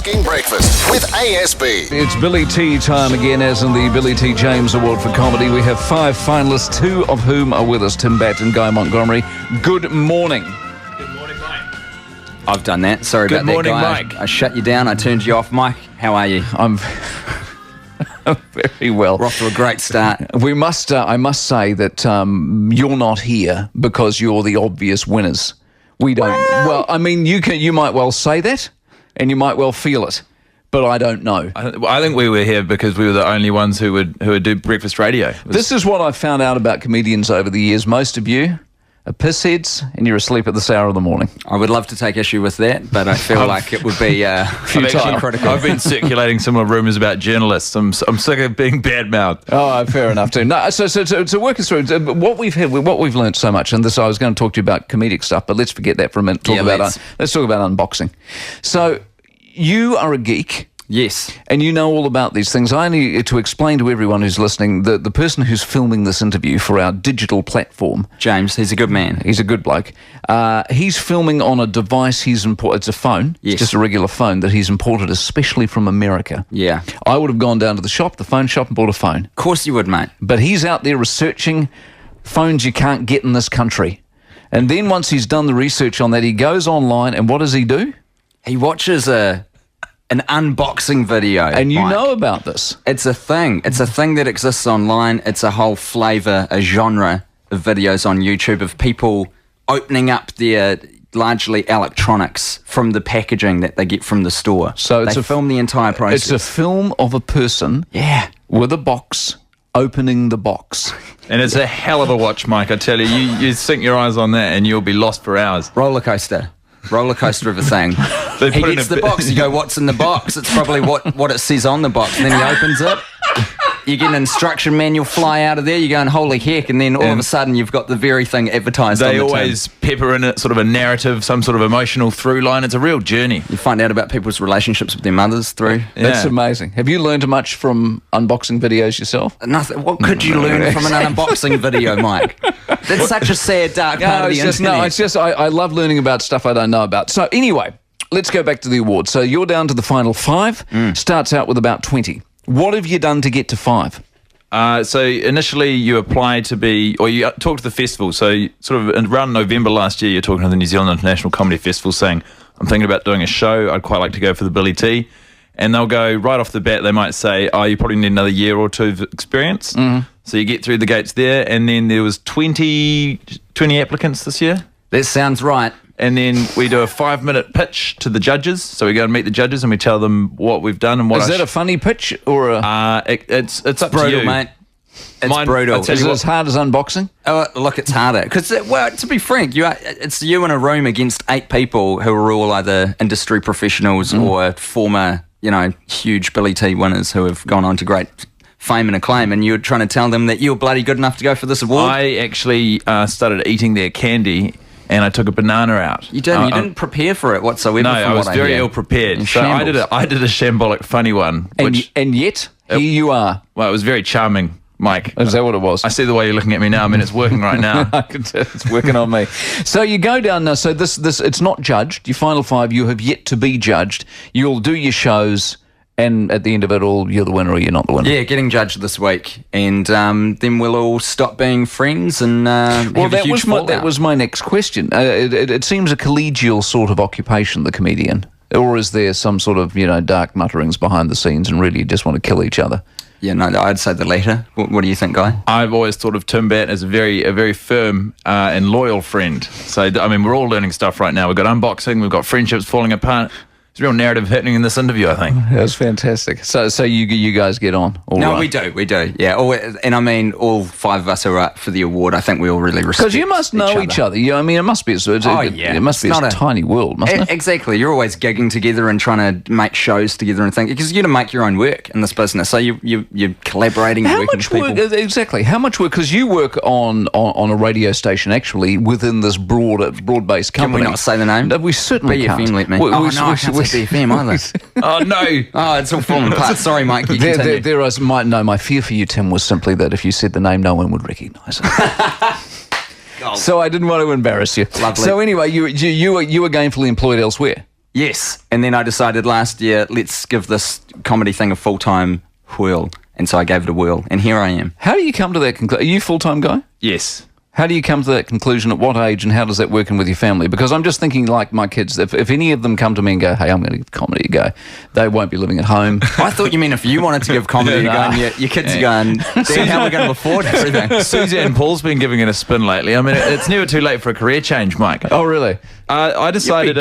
Hosking Breakfast with ASB. It's Billy T time again, as in the Billy T. James Award for Comedy. We have 5 finalists, 2 of whom are with us, Tim Batt and Guy Montgomery. Good morning. Good morning, Mike. I've done that. Sorry about that, Guy. Good morning, Mike. I shut you down. I turned you off. Mike, how are you? I'm very well. We're off to a great start. We must. I must say that you're not here because you're the obvious winners. We don't. Well, I mean, you might well say that, and you might well feel it, but I don't know. I think we were here because we were the only ones who would do breakfast radio. This is what I've found out about comedians over the years. Most of you are pissheads, and you're asleep at this hour of the morning. I would love to take issue with that, but I feel like it would be futile. Critical. I've been circulating similar rumours about journalists. I'm sick of being badmouthed. Oh, fair enough too. No, so work us through what we've learned so much. And this, I was going to talk to you about comedic stuff, but let's forget that for a minute. Let's talk about unboxing. So you are a geek. Yes. And you know all about these things. I need to explain to everyone who's listening, the person who's filming this interview for our digital platform. James, he's a good man. He's a good bloke. He's filming on a device he's imported. It's a phone. Yes. It's just a regular phone that he's imported especially from America. Yeah. I would have gone down to the phone shop and bought a phone. Of course you would, mate. But he's out there researching phones you can't get in this country. And then once he's done the research on that, he goes online, and what does he do? He watches an unboxing video. And you Mike. know about this. It's a thing. It's a thing that exists online. It's a whole flavour, a genre of videos on YouTube of people opening up their largely electronics from the packaging that they get from the store. So they film the entire process. It's a film of a person with a box opening the box. And it's a hell of a watch, Mike. I tell you, you sink your eyes on that and you'll be lost for hours. Roller coaster of a thing. He gets the box, you go, what's in the box? It's probably what it says on the box. And then he opens it, you get an instruction manual fly out of there, you're going, holy heck, and then all of a sudden you've got the very thing advertised on the tin. They always pepper in it sort of a narrative, some sort of emotional through line. It's a real journey. You find out about people's relationships with their mothers through. That's amazing. Have you learned much from unboxing videos yourself? Nothing. What could you learn from an unboxing video, Mike? That's such a sad, dark part of the internet. I love learning about stuff I don't know about. So anyway, let's go back to the award. So you're down to the final 5. Starts out with about 20. What have you done to get to 5? So initially you apply to be, or you talk to the festival. So sort of around November last year, you're talking to the New Zealand International Comedy Festival saying, I'm thinking about doing a show. I'd quite like to go for the Billy T. And they'll go right off the bat, they might say, oh, you probably need another year or 2 of experience. So you get through the gates there, and then there was 20 applicants this year. That sounds right. And then we do a 5-minute pitch to the judges. So we go and meet the judges and we tell them what we've done and what. Is that a funny pitch or a? It's up brutal, to you, mate. It's brutal. Is it as hard as unboxing? Oh, look, it's harder because, well, to be frank, it's you in a room against 8 people who are all either industry professionals or former, huge Billy T winners who have gone on to great fame and acclaim, and you're trying to tell them that you're bloody good enough to go for this award. I actually started eating their candy. And I took a banana out. You didn't. You didn't prepare for it whatsoever. No, I was very ill prepared. So I did a shambolic funny one. And yet, here you are. Well, it was very charming, Mike. Is that what it was? I see the way you're looking at me now. I mean, it's working right now. I can tell it's working on me. So you go down now. So this it's not judged. Your final 5, you have yet to be judged. You'll do your shows. And at the end of it all, you're the winner or you're not the winner. Yeah, getting judged this week. And then we'll all stop being friends and have a huge fallout. That was my next question. It seems a collegial sort of occupation, the comedian. Or is there some sort of, dark mutterings behind the scenes and really you just want to kill each other? Yeah, no, I'd say the latter. What do you think, Guy? I've always thought of Tim Batt as a very firm and loyal friend. So, I mean, we're all learning stuff right now. We've got unboxing, we've got friendships falling apart. There's a real narrative happening in this interview, I think. That was fantastic. So you guys get on, all right? No, we do. Yeah, and I mean, all 5 of us who are up for the award, I think we all really respect. Because you must know each other. I mean, it must be. It must be a tiny world, mustn't it? Exactly. You're always gigging together and trying to make shows together and things because you got to make your own work in this business. So you're collaborating. How working much with work? people. Exactly. How much work? Because you work on a radio station actually within this broad-based company. Can we not say the name? No, we certainly BFM, can't. let me. I can't say BFM either. Oh, no. Oh, it's all falling apart. Sorry, Mike. You continue. My fear for you, Tim, was simply that if you said the name, no one would recognise it. So I didn't want to embarrass you. Lovely. So anyway, you were gainfully employed elsewhere. Yes. And then I decided last year, let's give this comedy thing a full-time whirl. And so I gave it a whirl. And here I am. How do you come to that conclusion? Are you a full-time guy? Yes. How do you come to that conclusion? At what age, and how does that work in with your family? Because I'm just thinking, like my kids, if any of them come to me and go, hey, I'm going to give comedy a go, they won't be living at home. I thought you meant if you wanted to give comedy a go, and your kids are going, Dad, how are we going to afford everything? Suzanne Paul's been giving it a spin lately. I mean, it's never too late for a career change, Mike. Oh, really? I decided.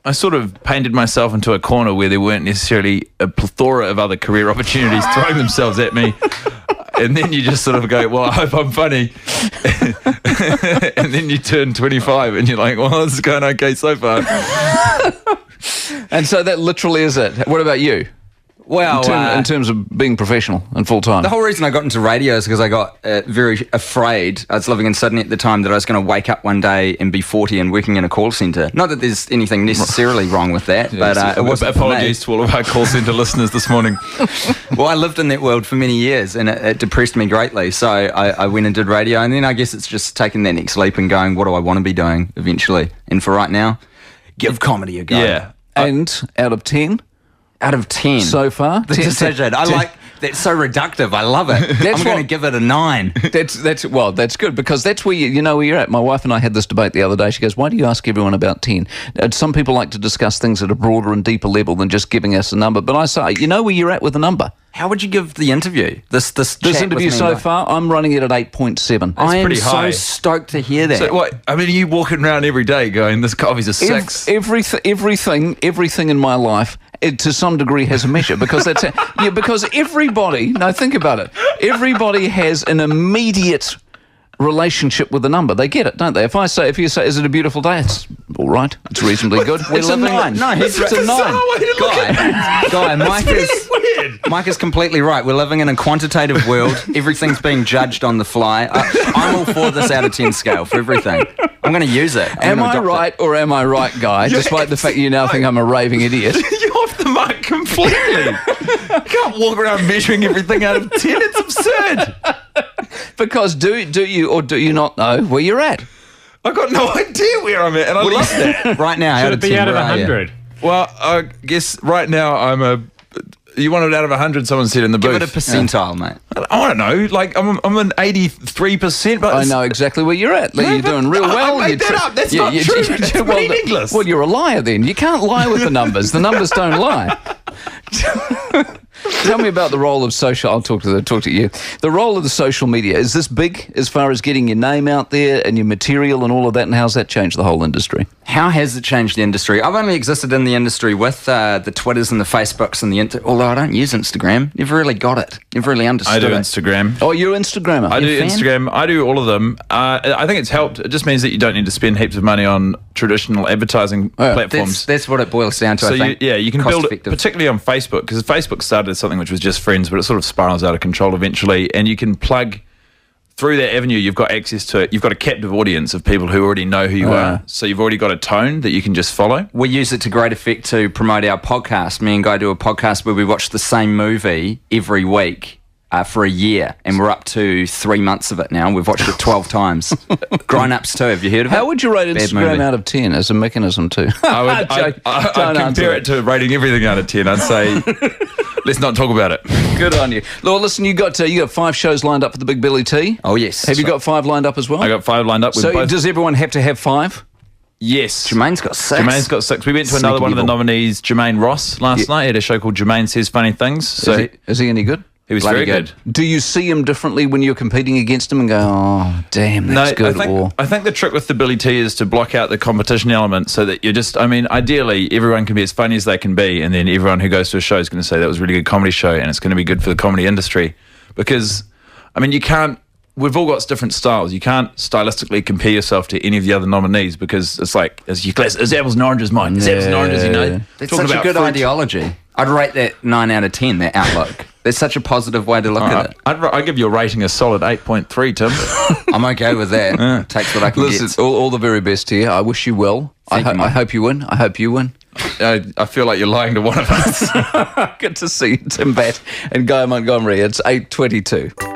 I sort of painted myself into a corner where there weren't necessarily a plethora of other career opportunities throwing themselves at me. And then you just sort of go, well, I hope I'm funny. And then you turn 25 and you're like, well, this is going okay so far. And so that literally is it. What about you? Well, in terms of being professional and full-time. The whole reason I got into radio is because I got very afraid. I was living in Sydney at the time that I was going to wake up one day and be 40 and working in a call centre. Not that there's anything necessarily wrong with that, but it wasn't apologies to all of our call centre listeners this morning. Well, I lived in that world for many years and it depressed me greatly. So I went and did radio, and then I guess it's just taking that next leap and going, what do I want to be doing eventually? And for right now, give comedy a go. Yeah. And out of 10? Out of 10. So far? The decision. I like, that's so reductive. I love it. I'm going to give it a 9. That's good, because that's where you know where you're at. My wife and I had this debate the other day. She goes, why do you ask everyone about 10? Some people like to discuss things at a broader and deeper level than just giving us a number. But I say, you know where you're at with a number. How would you give the interview? This interview so far, I'm running it at 8.7. I am pretty high. so stoked to hear that. So what? I mean, are you walking around every day going, this coffee's a 6? Everything in my life, it, to some degree, has a measure, because that's because everybody. No, think about it. Everybody has an immediate relationship with the number. They get it, don't they? If you say, is it a beautiful day? It's all right. It's reasonably good. It's a 9. No, it's a 9. Guy, Mike is completely right. We're living in a quantitative world. Everything's being judged on the fly. I'm all for this out of 10 scale for everything. I'm going to use it. Am I right or am I right, Guy? Despite the fact you now think I'm a raving idiot. You're off the mark completely. You can't walk around measuring everything out of 10. It's absurd. Because do you or do you not know where you're at? I've got no idea where I'm at, and I love that. Right now, Should out it of be 10, out of where are you? 100? Well, I guess right now you want it out of 100, someone said in the booth. Give it a percentile, mate. I don't know. Like, I'm an 83%, but I know exactly where you're at. You're doing real well. I made that up. That's not true. It's meaningless. Well, you're a liar then. You can't lie with the numbers. The numbers don't lie. Tell me about the role of social. I'll talk to you. The role of the social media, is this big as far as getting your name out there and your material and all of that? And how's that changed the whole industry? How has it changed the industry? I've only existed in the industry with the Twitters and the Facebooks and although I don't use Instagram. Never really got it. Never really understood I do it. Instagram. Oh, you're an Instagrammer. I do Instagram. I do all of them. I think it's helped. It just means that you don't need to spend heaps of money on traditional advertising platforms. That's what it boils down to, So I think. you can build it, particularly on Facebook, because Facebook started as something which was just friends, but it sort of spirals out of control eventually, and you can plug through that avenue. You've got access to it. You've got a captive audience of people who already know who you are, so you've already got a tone that you can just follow. We use it to great effect to promote our podcast. Me and Guy do a podcast where we watch the same movie every week for a year, and we're up to 3 months of it now. We've watched it 12 times. Grown-ups too. Have you heard of it? How would you rate Bad Instagram movie. out of 10 as a mechanism too? I'd compare it to rating everything out of 10. I'd say, let's not talk about it. Good on you. Well, listen, you got 5 shows lined up for the Big Billy T. Oh, yes. Have you got 5 lined up as well? I got 5 lined up. So does everyone have to have 5? Yes. Jermaine's got 6. Jermaine's got 6. We went to another one of the nominees, Jermaine Ross, last night. He had a show called Jermaine Says Funny Things. So Is he any good? he was Bloody very good. Do you see him differently when you're competing against him and go, oh, damn, that's good? I think the trick with the Billy T is to block out the competition element so that you're just, ideally, everyone can be as funny as they can be, and then everyone who goes to a show is going to say that was a really good comedy show and it's going to be good for the comedy industry. Because, you can't, we've all got different styles. You can't stylistically compare yourself to any of the other nominees because it's like, as apples and oranges, Mike. As apples and oranges, That's such a good ideology. I'd rate that 9 out of 10, that outlook. There's such a positive way to look at it. I'd give your rating a solid 8.3, Tim. I'm okay with that. Takes what I can Listen, get. all the very best here. I wish you well. I hope you win. I hope you win. I feel like you're lying to one of us. Good to see you, Tim Batt and Guy Montgomery. It's 8:22.